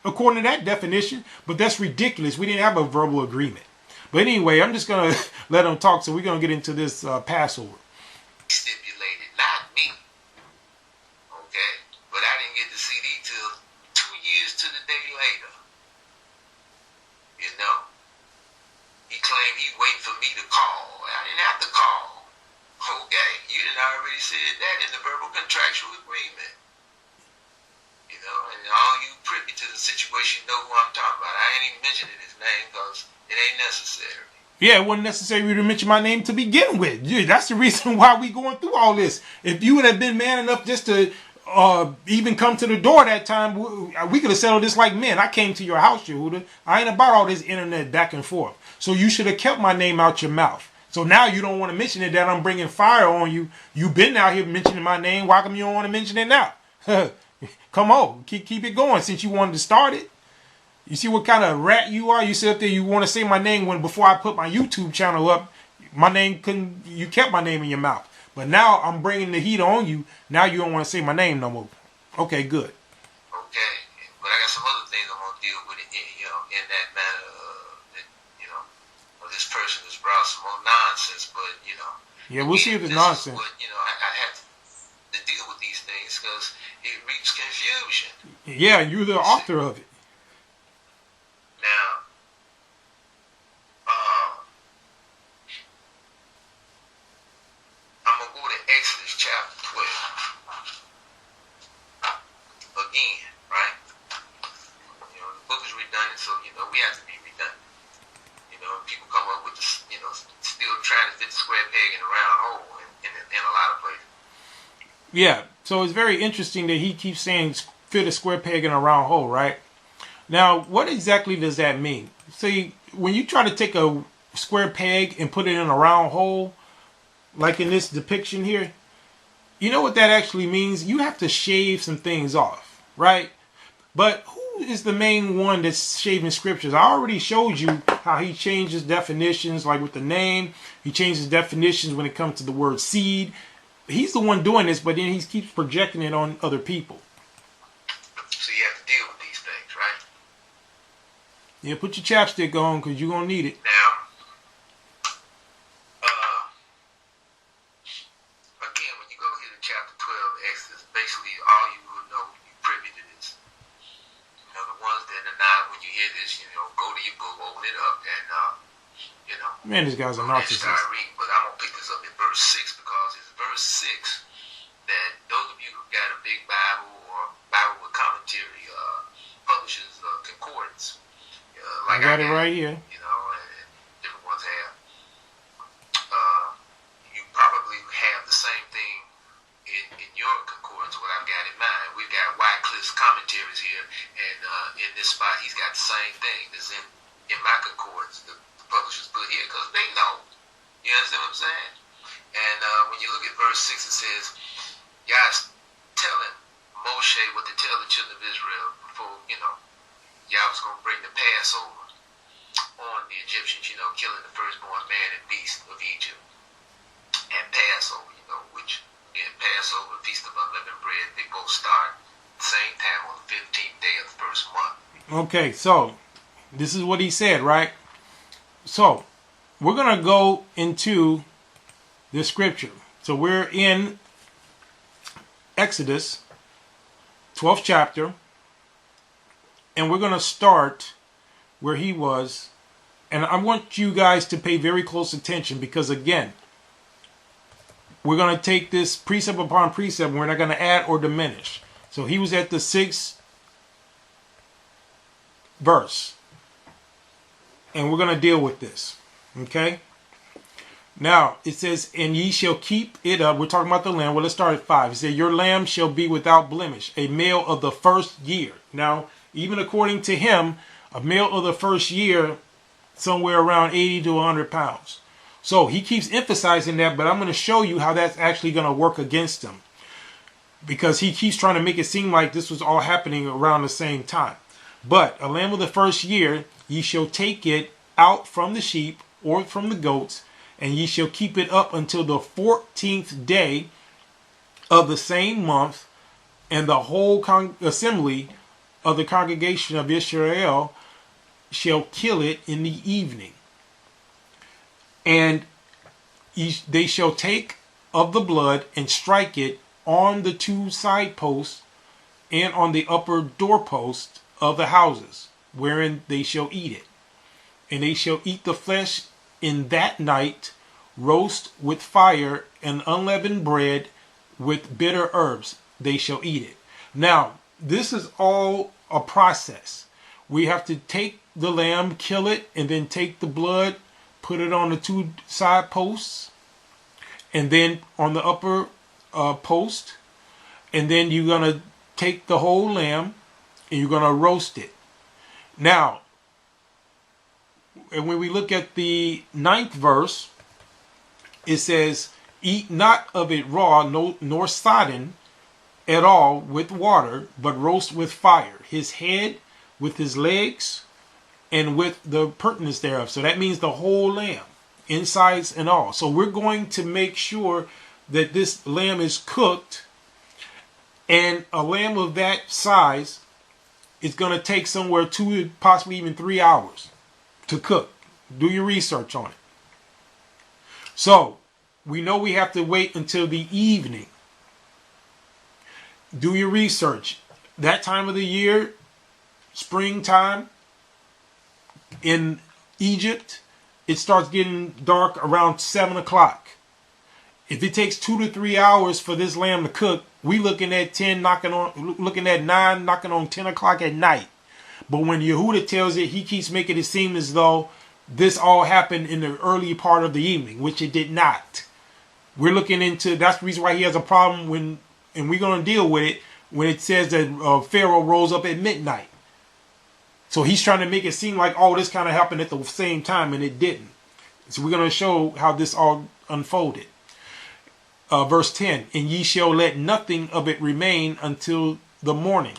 according to that definition. But that's ridiculous. We didn't have a verbal agreement. But anyway, I'm just going to let them talk, so we're going to get into this Passover. Stipulated, not me. Okay? But I didn't get the CD till 2 years to the day later. He claimed he waiting for me to call. I didn't have to call. Okay? You didn't already said that in the verbal contractual agreement. And all you privy to the situation know who I'm talking about. I ain't even mentioning his name because it ain't necessary. Yeah, it wasn't necessary for you to mention my name to begin with. Yeah, that's the reason why we going through all this. If you would have been man enough just to even come to the door that time, we could have settled this like men. I came to your house, Yehuda. I ain't about all this internet back and forth. So you should have kept my name out your mouth. So now you don't want to mention it, that I'm bringing fire on you. You've been out here mentioning my name. Why come you don't want to mention it now? Come on, keep it going since you wanted to start it. You see what kind of rat you are? You sit up there, you want to say my name when before I put my YouTube channel up, my name couldn't, you kept my name in your mouth. But now I'm bringing the heat on you. Now you don't want to say my name no more. Okay, good. Okay, but I got some other things I'm gonna deal with in that matter. This person has brought some more nonsense, but Yeah, we'll see if it's nonsense. What, I have to deal with these things because it reaps confusion. Yeah, you're the author of it. Now, I'm going to go to Exodus chapter 12. Again, right? The book is redundant, so, we have to be redundant. People come up with this, still trying to fit the square peg in a round hole in a lot of places. Yeah, so it's very interesting that he keeps saying fit a square peg in a round hole, right? Now, what exactly does that mean? See, when you try to take a square peg and put it in a round hole, like in this depiction here, you know what that actually means? You have to shave some things off, right? But who is the main one that's shaving scriptures? I already showed you how he changes definitions, like with the name. He changes definitions when it comes to the word seed. He's the one doing this, but then he keeps projecting it on other people. So you have to deal with these things, right? Yeah, put your chapstick on because you're going to need it. Now, again, when you go here to chapter 12 of Exodus, basically all you will know, you privy to this. The ones that are not, when you hear this, go to your book, open it up, and, Man, this guy's a narcissist. Start reading. verse 6, because it's verse 6 that those of you who got a big Bible or Bible with commentary, publishers concordance, like I got it right here. You know, and different ones have. You probably have the same thing in your concordance, what I've got in mine. We've got Wycliffe's commentaries here, and in this spot, he's got the same thing that's in my concordance, the publishers put here, because they know. You understand what I'm saying? And when you look at verse 6, it says, God's telling Moshe what to tell the children of Israel before, Yah was going to bring the Passover on the Egyptians, killing the firstborn man and beast of Egypt. And Passover, which, again, Passover, Feast of Unleavened Bread, they both start at the same time on the 15th day of the first month. Okay, so this is what he said, right? So we're going to go into the scripture. So we're in Exodus, 12th chapter, and we're going to start where he was. And I want you guys to pay very close attention, because again, we're going to take this precept upon precept, and we're not going to add or diminish. So he was at the 6th verse, and we're going to deal with this. Okay? Now, it says, and ye shall keep it up. We're talking about the lamb. Well, let's start at 5. It says, your lamb shall be without blemish, a male of the first year. Now, even according to him, a male of the first year, somewhere around 80 to 100 pounds. So he keeps emphasizing that, but I'm going to show you how that's actually going to work against him, because he keeps trying to make it seem like this was all happening around the same time. But a lamb of the first year, ye shall take it out from the sheep or from the goats, and ye shall keep it up until the 14th day of the same month, and the whole assembly of the congregation of Israel shall kill it in the evening. And they shall take of the blood and strike it on the 2 side posts and on the upper doorpost of the houses, wherein they shall eat it. And they shall eat the flesh in that night, roast with fire and unleavened bread with bitter herbs. They shall eat it. Now, this is all a process. We have to take the lamb, kill it, and then take the blood, put it on the 2 side posts, and then on the upper post. And then you're going to take the whole lamb and you're going to roast it. Now, and when we look at the 9th verse, it says, eat not of it raw, nor sodden at all with water, but roast with fire, his head with his legs and with the pertinence thereof. So that means the whole lamb, insides and all. So we're going to make sure that this lamb is cooked, and a lamb of that size is going to take somewhere 2, possibly even 3 hours to cook. Do your research on it. So we know we have to wait until the evening. Do your research. That time of the year, springtime in Egypt, it starts getting dark around 7 o'clock. If it takes 2 to 3 hours for this lamb to cook, we looking at 9, knocking on 10 o'clock at night. But when Yehuda tells it, he keeps making it seem as though this all happened in the early part of the evening, which it did not. We're looking into, that's the reason why he has a problem when, and we're going to deal with it, when it says that Pharaoh rose up at midnight. So he's trying to make it seem like, oh, this kind of happened at the same time, and it didn't. So we're going to show how this all unfolded. Verse 10, and ye shall let nothing of it remain until the morning.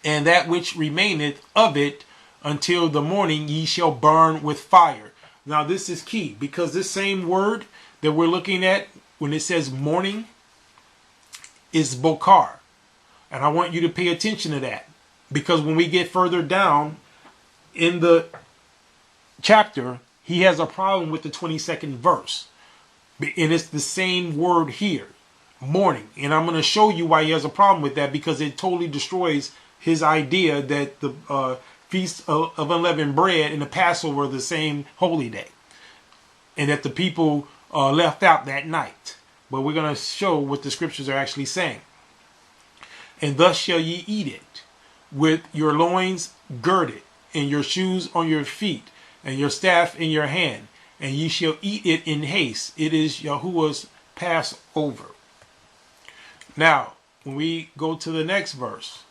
And that which remaineth of it until the morning ye shall burn with fire. Now this is key, because this same word that we're looking at when it says morning is bokar. And I want you to pay attention to that, because when we get further down in the chapter, he has a problem with the 22nd verse. And it's the same word here, morning. And I'm going to show you why he has a problem with that, because it totally destroys his idea that the Feast of Unleavened Bread and the Passover are the same holy day. And that the people left out that night. But we're going to show what the scriptures are actually saying. And thus shall ye eat it, with your loins girded, and your shoes on your feet, and your staff in your hand, and ye shall eat it in haste. It is Yahuwah's Passover. Now, when we go to the next verse,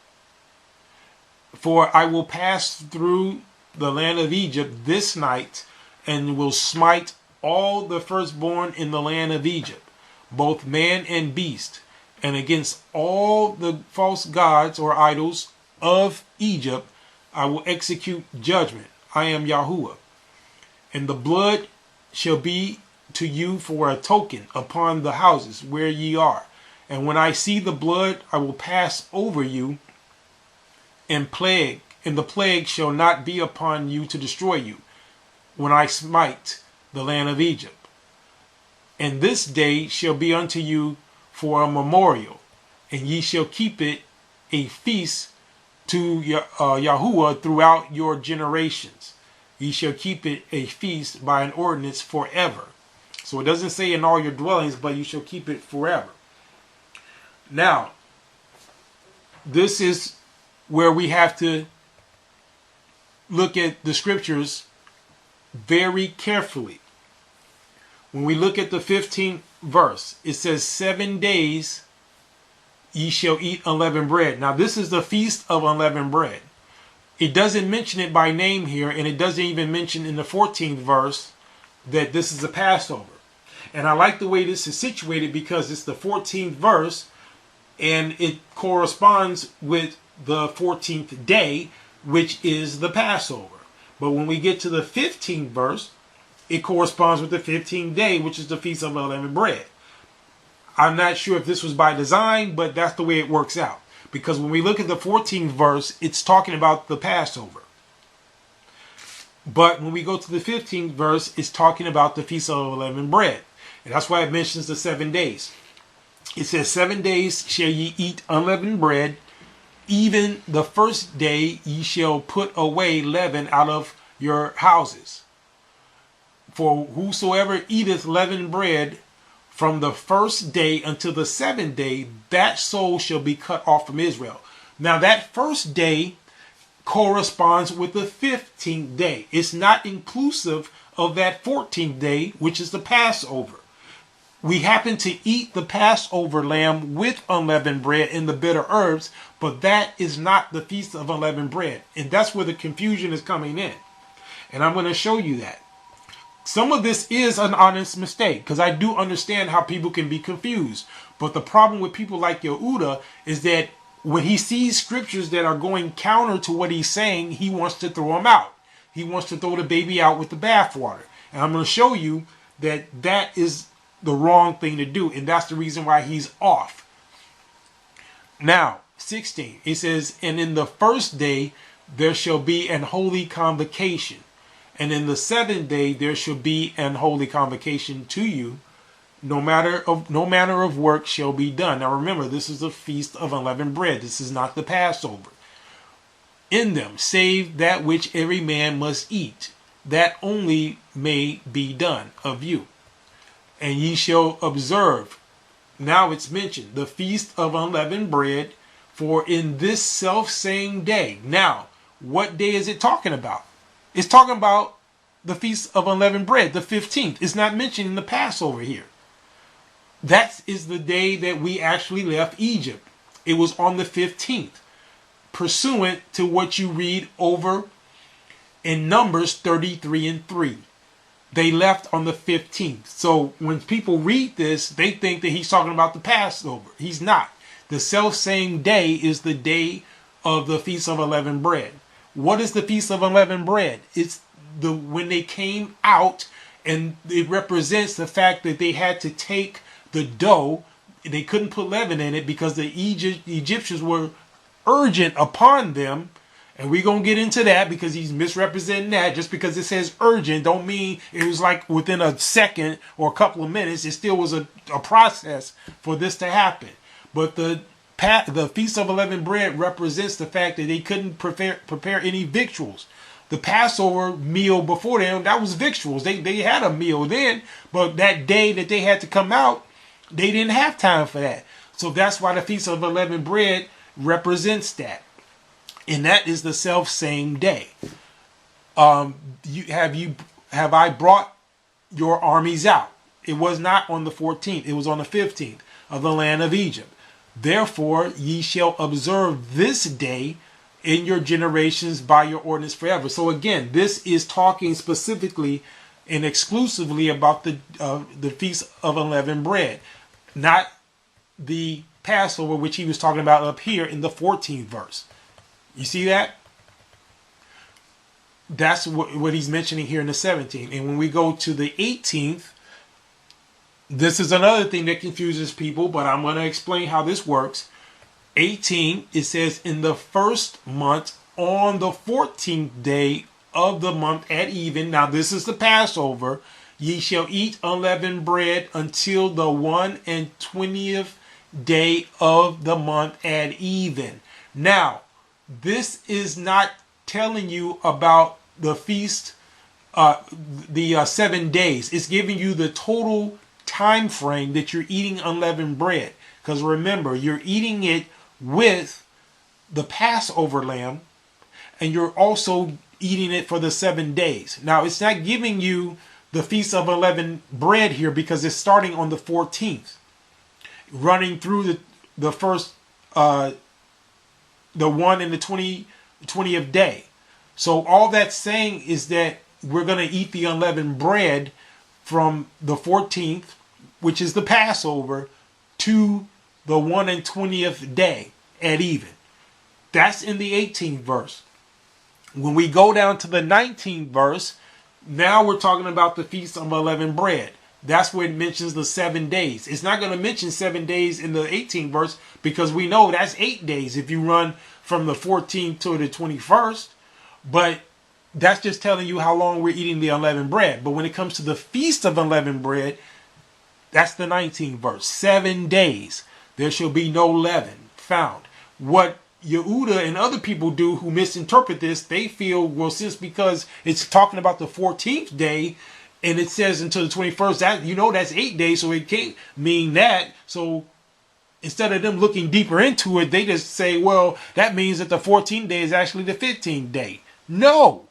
for I will pass through the land of Egypt this night, and will smite all the firstborn in the land of Egypt, both man and beast, and against all the false gods or idols of Egypt I will execute judgment. I am Yahuwah. And the blood shall be to you for a token upon the houses where ye are. And when I see the blood, I will pass over you, and the plague shall not be upon you to destroy you, when I smite the land of Egypt. And this day shall be unto you for a memorial, and ye shall keep it a feast to Yahuwah throughout your generations. Ye shall keep it a feast by an ordinance forever. So it doesn't say in all your dwellings, but you shall keep it forever. Now, this is where we have to look at the scriptures very carefully. When we look at the 15th verse, it says 7 days ye shall eat unleavened bread. Now this is the feast of unleavened bread. It doesn't mention it by name here, and it doesn't even mention in the 14th verse that this is a Passover. And I like the way this is situated because it's the 14th verse and it corresponds with the 14th day, which is the Passover. But when we get to the 15th verse, it corresponds with the 15th day, which is the Feast of Unleavened Bread. I'm not sure if this was by design, but that's the way it works out. Because when we look at the 14th verse, it's talking about the Passover. But when we go to the 15th verse, it's talking about the Feast of Unleavened Bread. And that's why it mentions the 7 days. It says, 7 days shall ye eat unleavened bread. Even the first day ye shall put away leaven out of your houses. For whosoever eateth leavened bread from the first day until the 7th day, that soul shall be cut off from Israel. Now that first day corresponds with the 15th day. It's not inclusive of that 14th day, which is the Passover. We happen to eat the Passover lamb with unleavened bread and the bitter herbs, but that is not the Feast of Unleavened Bread. And that's where the confusion is coming in. And I'm going to show you that. Some of this is an honest mistake, because I do understand how people can be confused. But the problem with people like Yehuda is that when he sees scriptures that are going counter to what he's saying, he wants to throw them out. He wants to throw the baby out with the bathwater. And I'm going to show you that that is the wrong thing to do. And that's the reason why he's off. Now, 16, it says, and in the first day there shall be an holy convocation. And in the 7th day there shall be an holy convocation to you. No manner of work shall be done. Now remember, this is the Feast of Unleavened Bread. This is not the Passover. In them, save that which every man must eat, that only may be done of you. And ye shall observe, now it's mentioned, the Feast of Unleavened Bread, for in this self-same day. Now, what day is it talking about? It's talking about the Feast of Unleavened Bread, the 15th. It's not mentioned in the Passover here. That is the day that we actually left Egypt. It was on the 15th, pursuant to what you read over in Numbers 33:3. They left on the 15th. So when people read this, they think that he's talking about the Passover. He's not. The self-same day is the day of the Feast of Unleavened Bread. What is the Feast of Unleavened Bread? It's when they came out, and it represents the fact that they had to take the dough. They couldn't put leaven in it because the Egyptians were urgent upon them. And we're going to get into that because he's misrepresenting that. Just because it says urgent don't mean it was like within a second or a couple of minutes. It still was a process for this to happen. But the Feast of Unleavened Bread represents the fact that they couldn't prepare any victuals The Passover meal before them, that was victuals. They had a meal then, but that day that they had to come out, they didn't have time for that. So that's why the Feast of Unleavened Bread represents that. And that is the self-same day. Have I brought your armies out? It was not on the 14th. It was on the 15th of the land of Egypt. Therefore, ye shall observe this day in your generations by your ordinance forever. So again, this is talking specifically and exclusively about the Feast of Unleavened Bread, not the Passover, which he was talking about up here in the 14th verse. You see that? That's what he's mentioning here in the 17th. And when we go to the 18th, this is another thing that confuses people, but I'm going to explain how this works. 18, it says, in the first month, on the 14th day of the month at even. Now this is the Passover. Ye shall eat unleavened bread until the 21st day of the month at even. Now, this is not telling you about the feast, the 7 days. It's giving you the total time frame that you're eating unleavened bread. Because remember, you're eating it with the Passover lamb, and you're also eating it for the 7 days. Now, it's not giving you the Feast of Unleavened Bread here because it's starting on the 14th, running through the first, the 1 and the 20th day. So all that's saying is that we're going to eat the unleavened bread from the 14th, which is the Passover, to the 1 and 20th day at even. That's in the 18th verse. When we go down to the 19th verse, now we're talking about the Feast of Unleavened Bread. That's where it mentions the 7 days. It's not going to mention 7 days in the 18th verse because we know that's 8 days if you run from the 14th to the 21st. But that's just telling you how long we're eating the unleavened bread. But when it comes to the Feast of Unleavened Bread, that's the 19th verse. 7 days. There shall be no leaven found. What Yehuda and other people do who misinterpret this, they feel, well, since because it's talking about the 14th day and it says until the 21st, that that's 8 days, so it can't mean that. So instead of them looking deeper into it, they just say, well, that means that the 14th day is actually the 15th day. No,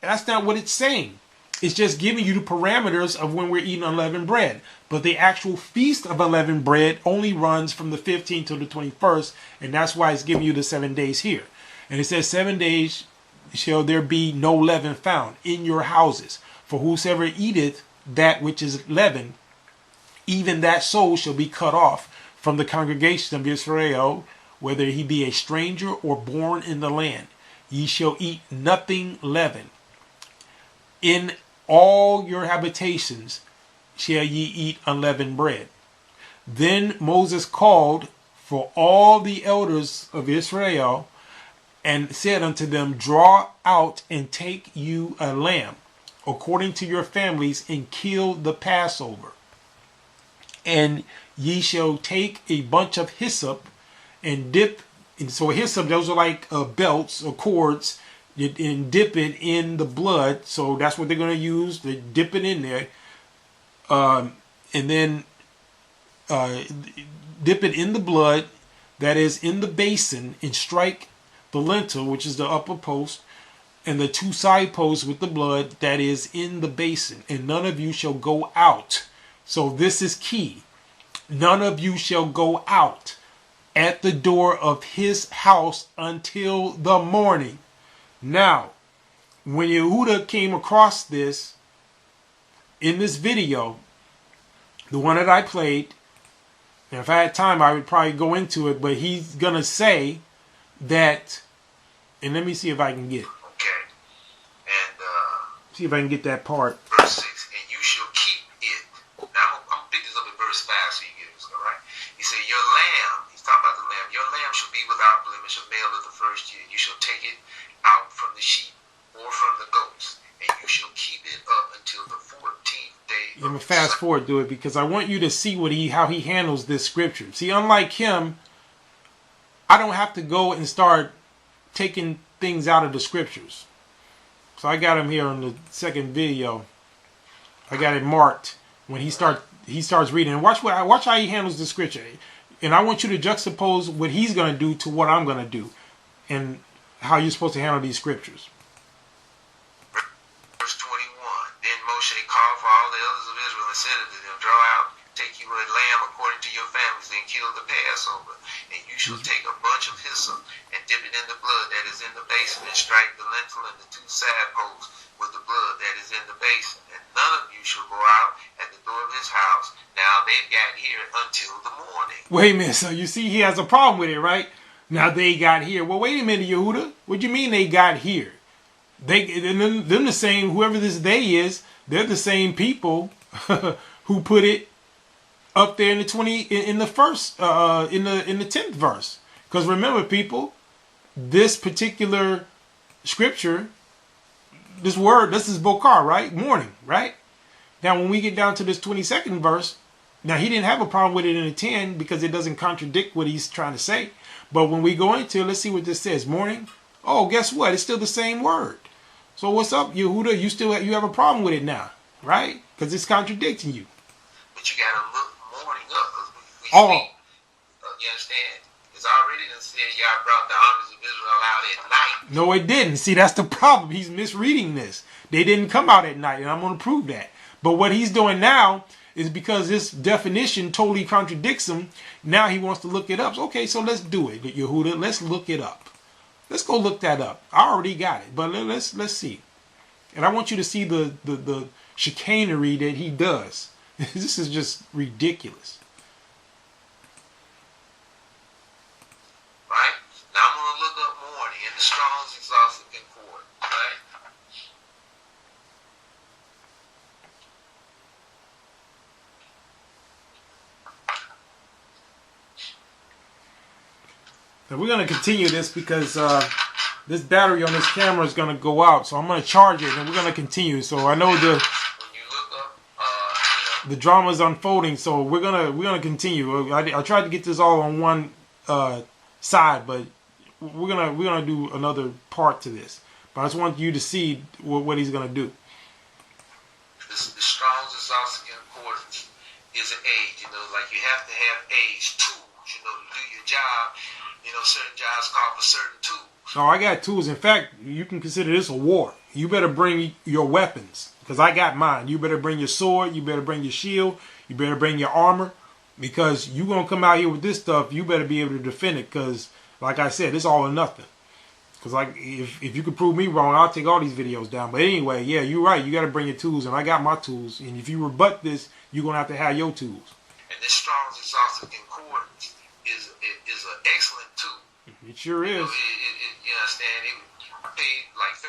that's not what it's saying. It's just giving you the parameters of when we're eating unleavened bread. But the actual Feast of Unleavened Bread only runs from the 15th to the 21st, and that's why it's giving you the 7 days here. And it says, 7 days shall there be no leaven found in your houses. For whosoever eateth that which is leavened, even that soul shall be cut off from the congregation of Israel, whether he be a stranger or born in the land. Ye shall eat nothing leavened. In all your habitations shall ye eat unleavened bread. Then Moses called for all the elders of Israel and said unto them, draw out and take you a lamb according to your families, and kill the Passover. And ye shall take a bunch of hyssop and dip. And so hyssop, those are like belts or cords, and dip it in the blood. So that's what they're going to use. They dip it in there. And then dip it in the blood that is in the basin, and strike the lintel, which is the upper post, and the 2 side posts with the blood that is in the basin. And none of you shall go out. So this is key. None of you shall go out at the door of his house until the morning. Now, when Yehuda came across this in this video, the one that I played, and if I had time I would probably go into it, but he's going to say that, and let me see if I can get it. Okay. And see if I can get that part. Verse 6, and you shall keep it. Now, I'm going to pick this up in verse 5 so you get it, all right? He said, your lamb, he's talking about the lamb, your lamb shall be without blemish, a male of the first year. You shall take it out from the sheep or from the goats, and you shall keep it up until the 14th day. Let me fast forward to it because I want you to see how he handles this scripture. See, unlike him, I don't have to go and start taking things out of the scriptures. So I got him here on the second video. I got it marked when he starts reading. And watch how he handles the scripture. And I want you to juxtapose what he's going to do to what I'm going to do, and how you're supposed to handle these scriptures. Verse 21. Then Moshe called for all the elders of Israel and said unto them, draw out, take you a lamb according to your families, and kill the Passover. And you shall take a bunch of hyssop and dip it in the blood that is in the basin, and strike the lintel and the two side posts with the blood that is in the basin. And none of you shall go out at the door of his house. Now they've got here until the morning. Wait a minute, so you see he has a problem with it, right? Now they got here. Well, wait a minute, Yehuda. What do you mean they got here? Them the same, whoever this they is, they're the same people who put it up there in the in the 10th verse. Because remember, people, this particular scripture, this is Bokar, right? Morning, right? Now, when we get down to this 22nd verse, now he didn't have a problem with it in the 10 because it doesn't contradict what he's trying to say. But when we go into it, let's see what this says. Morning. Oh, guess what? It's still the same word. So what's up, Yehuda? You have a problem with it now, right? Because it's contradicting you. But you got to look morning up, because we oh. Speak, you understand? It's already done said y'all brought the armies of Israel out at night. No, it didn't. See, that's the problem. He's misreading this. They didn't come out at night, and I'm going to prove that. But what he's doing now is because this definition totally contradicts him. Now he wants to look it up. So, okay, so let's do it, Yehuda. Let's look it up. Let's go look that up. I already got it, but let's see. And I want you to see the chicanery that he does. This is just ridiculous. Right? Now I'm going to look up morning in the Strong's Exhaustive Concordance. Right? Now we're going to continue this because this battery on this camera is going to go out. So I'm going to charge it and we're going to continue. So I know the drama is unfolding. So we're gonna continue. I tried to get this all on one side, but we're gonna do another part to this. But I just want you to see what he's gonna do. The Strong's Exhaustive Concordance is an age. Like you have to have age tools. To do your job. Certain jobs call for certain tools. No, I got tools. In fact, you can consider this a war. You better bring your weapons, because I got mine. You better bring your sword. You better bring your shield. You better bring your armor, because you're going to come out here with this stuff. You better be able to defend it, because, like I said, it's all or nothing. Because if you could prove me wrong, I'll take all these videos down. But anyway, yeah, you're right. You got to bring your tools, and I got my tools. And if you rebut this, you're going to have your tools. And this Strong's Exhaustive Concordance is an excellent tool. It sure is. You understand? I paid like $35.